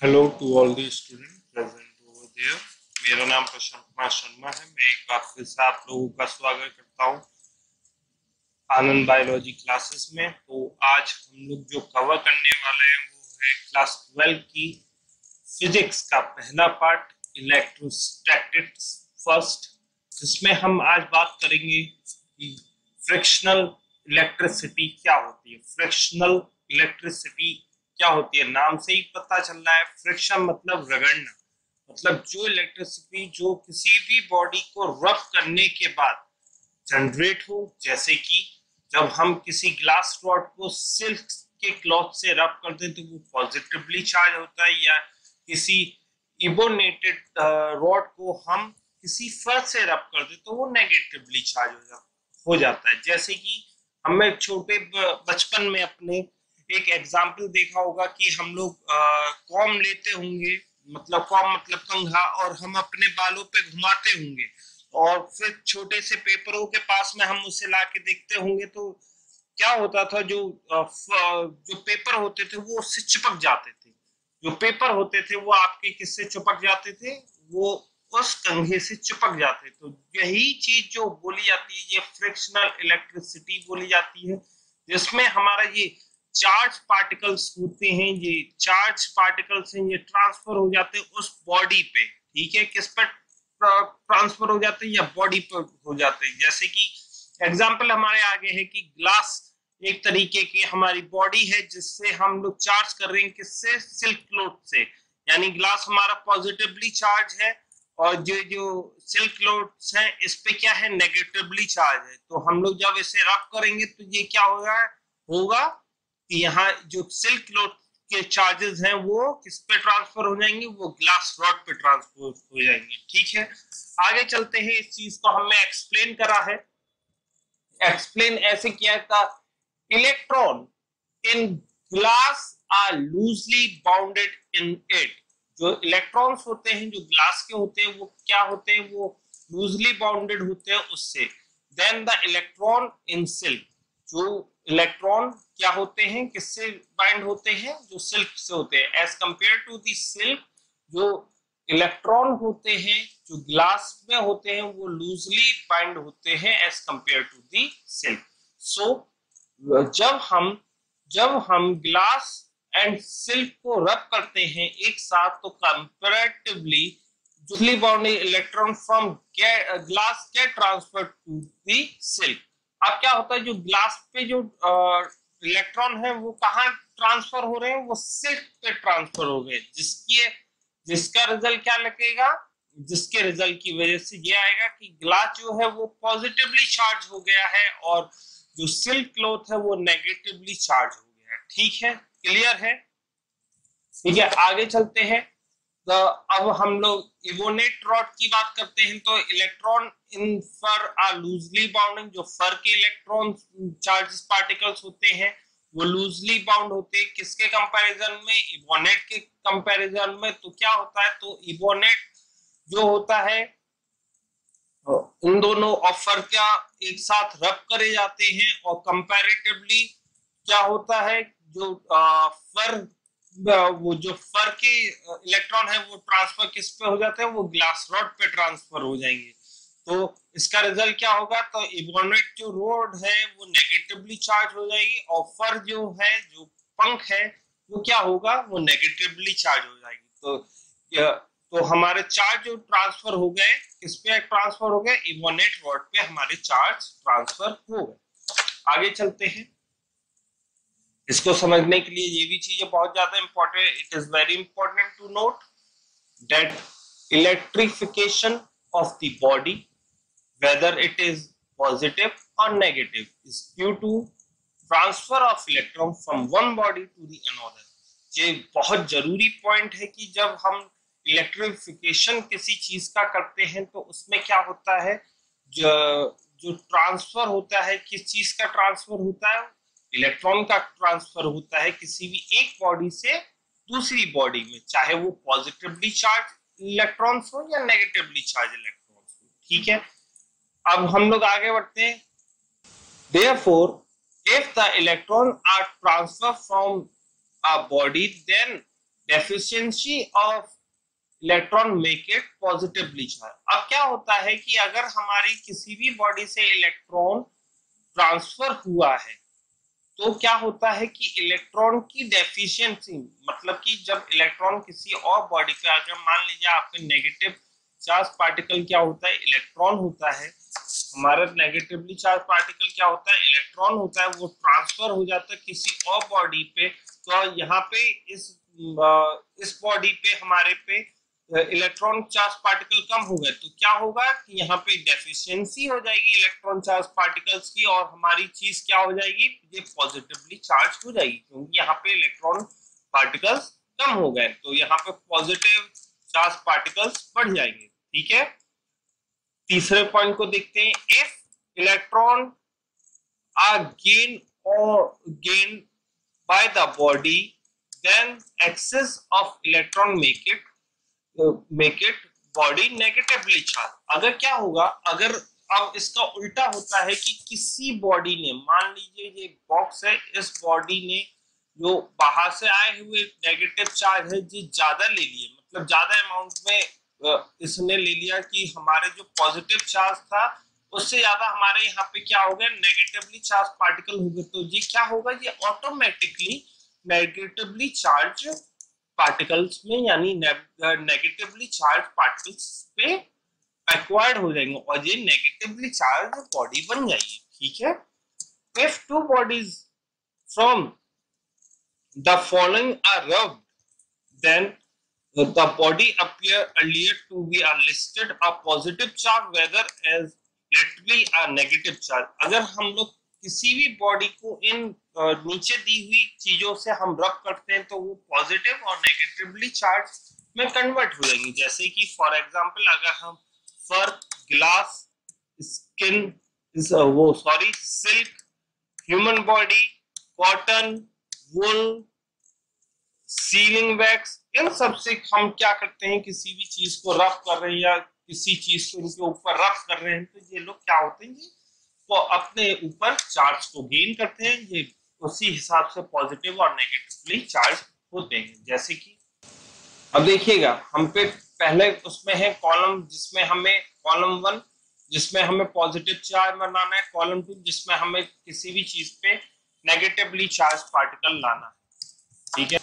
Hello to all the student present over there. मेरा नाम प्रशांत कुमार शर्मा है। मैं एक बार फिर से आप लोगों का स्वागत करता हूं आनंद बायोलॉजी क्लासेस में। तो आज हम लोग जो कवर करने वाले हैं वो है क्लास 12 की फिजिक्स का पहला पार्ट, इलेक्ट्रोस्टैटिक्स फर्स्ट, जिसमें हम आज बात करेंगे कि फ्रिक्शनल इलेक्ट्रिसिटी क्या होती है। फ्रिक्शनल इलेक्ट्रिसिटी क्या होती है, नाम से ही पता चल रहा है। फ्रिक्शन मतलब रगड़ना, मतलब जो इलेक्ट्रिसिटी जो किसी भी बॉडी को रब करने के बाद जनरेट हो। जैसे कि जब हम किसी ग्लास रॉड को सिल्क के क्लॉथ से रब करते हैं तो वो पॉजिटिवली चार्ज होता है, या किसी इबोनेटेड रॉड को हम किसी फर से रब कर दे तो वो नेगेटिवली चार्ज हो जाता है। जैसे कि हमें छोटे बचपन में अपने एक एग्जाम्पल देखा होगा कि हम लोग कॉम लेते होंगे, मतलब कॉम मतलब कंघा, और हम अपने बालों पे घुमाते होंगे और फिर छोटे से पेपरों के पास में हम उसे ला के देखते होंगे तो क्या होता था, जो पेपर होते थे वो उससे चिपक जाते थे। जो पेपर होते थे वो आपके किससे चिपक जाते थे, वो उस कंघे से चिपक जाते। तो यही चीज जो बोली जाती है ये फ्रिक्शनल इलेक्ट्रिसिटी बोली जाती है, जिसमें हमारा ये चार्ज पार्टिकल्स होते हैं, ये चार्ज पार्टिकल्स हैं, ये ट्रांसफर हो जाते हैं उस बॉडी पे। ठीक है, किस पर ट्रांसफर हो जाते हैं, या बॉडी पर हो जाते हैं। जैसे कि एग्जाम्पल हमारे आगे है कि ग्लास एक तरीके की हमारी बॉडी है जिससे हम लोग चार्ज कर रहे हैं, किससे, सिल्क क्लॉथ से। यानी ग्लास हमारा पॉजिटिवली चार्ज है और जो जो सिल्क क्लॉथ्स है इस पे क्या है, नेगेटिवली चार्ज है। तो हम लोग जब इसे रब करेंगे तो ये क्या होगा कि यहाँ जो सिल्क क्लॉथ के चार्जेस हैं वो किस पे ट्रांसफर हो जाएंगे, वो ग्लास रॉड पे ट्रांसफर हो जाएंगे। ठीक है, आगे चलते हैं। इस चीज को हमने एक्सप्लेन करा है, एक्सप्लेन ऐसे किया था, electron in glass are loosely bounded in it. जो इलेक्ट्रॉन्स होते हैं जो ग्लास के होते हैं वो क्या होते हैं, वो लूजली बाउंडेड होते हैं उससे। Then the electron in silk, जो इलेक्ट्रॉन क्या होते हैं, किससे बाइंड होते हैं, जो सिल्क से होते हैं। As compare to the silk, जो इलेक्ट्रॉन होते हैं जो ग्लास में होते हैं वो लूजली बाइंड होते हैं as compare to the silk. So जब हम ग्लास एंड सिल्क को रब करते हैं एक साथ तो comparatively loosely bound electron from glass get transfer to the silk. अब क्या होता है, जो ग्लास पे जो इलेक्ट्रॉन है वो कहाँ ट्रांसफर हो रहे हैं, वो सिल्क पे ट्रांसफर हो गए, जिसका रिजल्ट क्या लगेगा, जिसके रिजल्ट की वजह से ये आएगा कि ग्लास जो है वो पॉजिटिवली चार्ज हो गया है और जो सिल्क क्लॉथ है वो नेगेटिवली चार्ज हो गया है। ठीक है, क्लियर है। ठीक है, आगे चलते हैं। तो अब हम लोग इबोनेट रॉड की बात करते हैं। तो electron in fur are loosely bounding, जो फर के इलेक्ट्रॉन चार्जेस पार्टिकल्स होते हैं वो लूजली बाउंड होते हैं, किसके कंपैरिजन में, इबोनेट के कंपैरिजन में। तो क्या होता है, तो इबोनेट जो होता है उन दोनों ऑफर क्या एक साथ रब करे जाते हैं, और कंपैरेटिवली क्या होता है, जो फर वो जो फर के इलेक्ट्रॉन है वो ट्रांसफर किस पे हो जाते हैं, वो ग्लास रॉड पे ट्रांसफर हो जाएंगे। तो इसका रिजल्ट क्या होगा, तो इबोनेट जो रोड है वो नेगेटिवली चार्ज हो जाएगी, और फर जो है जो पंख है वो क्या होगा, वो नेगेटिवली चार्ज हो जाएगी। तो हमारे चार्ज जो ट्रांसफर हो गए, किस पे ट्रांसफर हो गए, इबोनेट रॉड पे हमारे चार्ज ट्रांसफर हो गए। आगे चलते हैं। इसको समझने के लिए ये भी चीजें बहुत ज्यादा important. It is very important to note that electrification of the body, whether it is positive or negative, is due to transfer of electron from one body to the another। ये बहुत जरूरी पॉइंट है कि जब हम electrification किसी चीज का करते हैं तो उसमें क्या होता है, जो ट्रांसफर होता है, किस चीज का ट्रांसफर होता है, इलेक्ट्रॉन का ट्रांसफर होता है किसी भी एक बॉडी से दूसरी बॉडी में, चाहे वो पॉजिटिवली चार्ज इलेक्ट्रॉन्स हो या नेगेटिवली चार्ज इलेक्ट्रॉन्स हो। ठीक है, अब हम लोग आगे बढ़ते हैं। Therefore, if the electrons are transferred from a body, then deficiency of electron make it positively charge. अब क्या होता है कि अगर हमारी किसी भी बॉडी से इलेक्ट्रॉन ट्रांसफर हुआ है तो क्या होता है कि इलेक्ट्रॉन की डेफिशिएंसी, मतलब कि जब इलेक्ट्रॉन किसी और बॉडी पे, अगर मान लीजिए आपके नेगेटिव चार्ज पार्टिकल, क्या होता है इलेक्ट्रॉन होता है, हमारा नेगेटिवली चार्ज पार्टिकल क्या होता है इलेक्ट्रॉन होता है, वो ट्रांसफर हो जाता है किसी और बॉडी पे। तो यहाँ पे इस बॉडी पे हमारे पे इलेक्ट्रॉन चार्ज पार्टिकल कम हो गए तो क्या होगा कि यहाँ पे डेफिशिएंसी हो जाएगी इलेक्ट्रॉन चार्ज पार्टिकल्स की, और हमारी चीज क्या हो जाएगी, ये पॉजिटिवली चार्ज हो जाएगी, क्योंकि यहाँ पे इलेक्ट्रॉन पार्टिकल्स कम हो गए तो यहाँ पे पॉजिटिव चार्ज पार्टिकल्स बढ़ जाएंगे। ठीक है, तीसरे पॉइंट को देखते हैं। If electron are gain by the body then excess of electron make it body negatively charge. अगर क्या होगा, अगर अब इसका उल्टा होता है कि किसी बॉडी ने, मान लीजिए ये बॉक्स है, इस बॉडी ने जो बाहर से आए हुए नेगेटिव चार्ज है ये ज्यादा ले लिए, मतलब ज्यादा अमाउंट में इसने ले लिया कि हमारे जो पॉजिटिव चार्ज था उससे ज्यादा हमारे यहाँ पे क्या हो गया, नेगेटिवली चार्ज पार्टिकल हो गए। तो ये क्या होगा, ये ऑटोमेटिकली नेगेटिवली चार्ज पार्टिकल्स में, यानी नेगेटिवली चार्ज पार्टिकल्स पे एक्वायर्ड हो जाएंगे और ये नेगेटिवली चार्ज बॉडी बन जाएगी। ठीक है, if two bodies from the following are rubbed then the body appear earlier to be listed a positive charge whether as literally a negative charge। अगर हम लोग किसी भी बॉडी को इन नीचे दी हुई चीजों से हम रब करते हैं तो वो पॉजिटिव और नेगेटिवली चार्ज में कन्वर्ट हो जाएंगे। जैसे कि फॉर एग्जांपल अगर हम fur, glass, skin, silk, human body, cotton, wool, sealing wax, इन सब से हम क्या करते हैं, किसी भी चीज को रब कर रहे हैं या किसी चीज को इनके ऊपर रब कर रहे हैं तो ये लोग क्या होते हैं, तो अपने ऊपर चार्ज को गेन करते हैं, ये उसी हिसाब से पॉजिटिव और नेगेटिवली चार्ज होते हैं। जैसे कि अब देखिएगा हम पे पहले उसमें है कॉलम, जिसमें हमें कॉलम 1 जिसमें हमें पॉजिटिव चार्ज बनाना है, कॉलम 2 जिसमें हमें किसी भी चीज पे नेगेटिवली चार्ज पार्टिकल लाना है। ठीक है,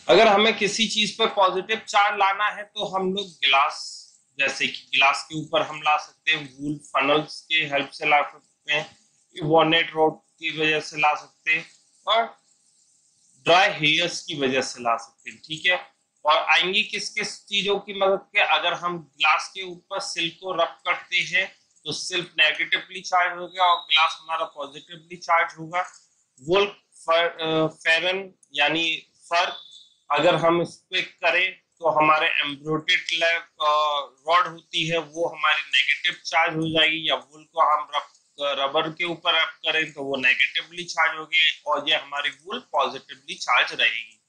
अगर हमें किसी चीज पर पॉजिटिव चार्ज लाना है तो हम लोग गिलास, जैसे कि गिलास के ऊपर हम ला सकते हैं, वूल फनल्स के हेल्प से ला सकते हैं, वॉनेट रोड की वजह से ला सकते हैं, और ड्राई हेयर्स की वजह से ला सकते हैं। ठीक है, और आएंगी किस किस चीजों की मदद के, अगर हम ग्लास के ऊपर सिल्क को रब करते हैं तो सिल्क नेगेटिवली चार्ज होगा और ग्लास हमारा पॉजिटिवली चार्ज होगा। वुल फेरन यानी फर, अगर हम इस पे करें तो हमारे एम्ब्रोटेड रॉड होती है वो हमारी नेगेटिव चार्ज हो जाएगी, या वुल को हम रबर के ऊपर रब करें तो वो नेगेटिवली चार्ज होगी और ये हमारी वुल पॉजिटिवली चार्ज रहेगी।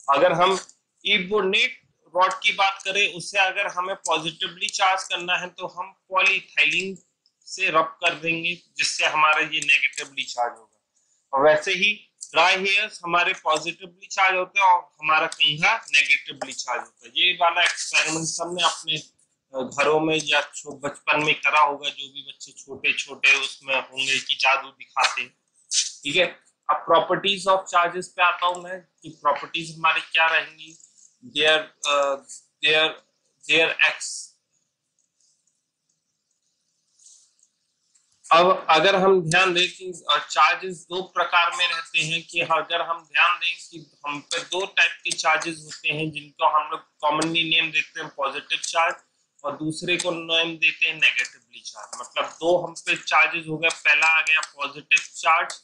अगर हम इबोनेट रॉड की बात करें, उससे अगर हमें पॉजिटिवली चार्ज करना है तो हम पॉलीथाइलिन से रब कर देंगे जिससे हमारा ये नेगेटिवली चार्ज होगा। और वैसे ही ड्राई हेयर्स हमारे पॉजिटिवली चार्ज होते हैं और हमारा कंघा नेगेटिवली चार्ज होता है। ये वाला एक्सपेरिमेंट सबने अपने घरों में या बचपन में करा होगा, जो भी बच्चे छोटे छोटे उसमें होंगे कि जादू दिखाते हैं। ठीक है, अब प्रॉपर्टीज ऑफ चार्जेस पे आता हूं मैं कि प्रॉपर्टीज हमारी क्या रहेंगी। देयर एक्स, अब अगर हम ध्यान दें कि चार्जेस दो प्रकार में रहते हैं, कि अगर हम ध्यान दें कि हम पे दो टाइप के चार्जेस होते हैं जिनको हम लोग कॉमनली नेम देते हैं पॉजिटिव चार्ज और दूसरे को नेम देते हैं नेगेटिवली चार्ज। मतलब दो हम पे चार्जेस हो गए, पहला आ गया पॉजिटिव चार्ज,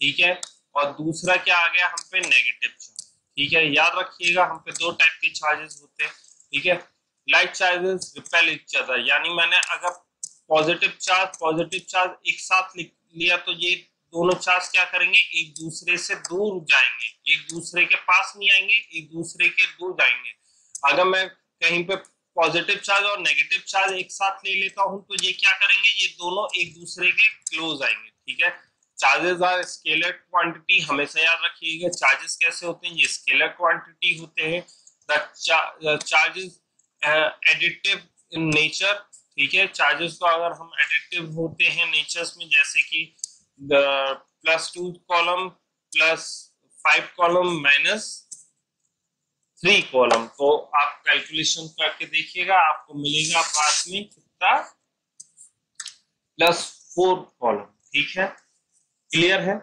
ठीक है, और दूसरा क्या आ गया हम पे नेगेटिव चार्ज। ठीक है, याद रखिएगा हम पे दो टाइप के चार्जेस होते हैं। ठीक है, light charges repel each other, यानी मैंने अगर पॉजिटिव चार्ज एक साथ लिख लिया तो ये दोनों चार्ज क्या करेंगे, एक दूसरे से दूर जाएंगे, एक दूसरे के पास नहीं आएंगे, एक दूसरे के दूर जाएंगे। अगर मैं कहीं पे पॉजिटिव चार्ज और नेगेटिव चार्ज एक साथ ले लेता हूं तो ये क्या करेंगे, ये दोनों एक दूसरे के क्लोज आएंगे। ठीक है, चार्जेस आर स्केलर क्वांटिटी, हमेशा याद रखिएगा चार्जेस कैसे होते हैं, ये स्केलर क्वांटिटी होते हैं। The charges additive in nature, ठीक है, चार्जेस को अगर हम एडिटिव होते हैं नेचर्स में, जैसे कि +2 कॉलम +5 कॉलम -3 कॉलम, तो आप कैलकुलेशन करके देखिएगा, आपको मिलेगा बाद में कितना, +4 कॉलम। ठीक है, क्लियर है।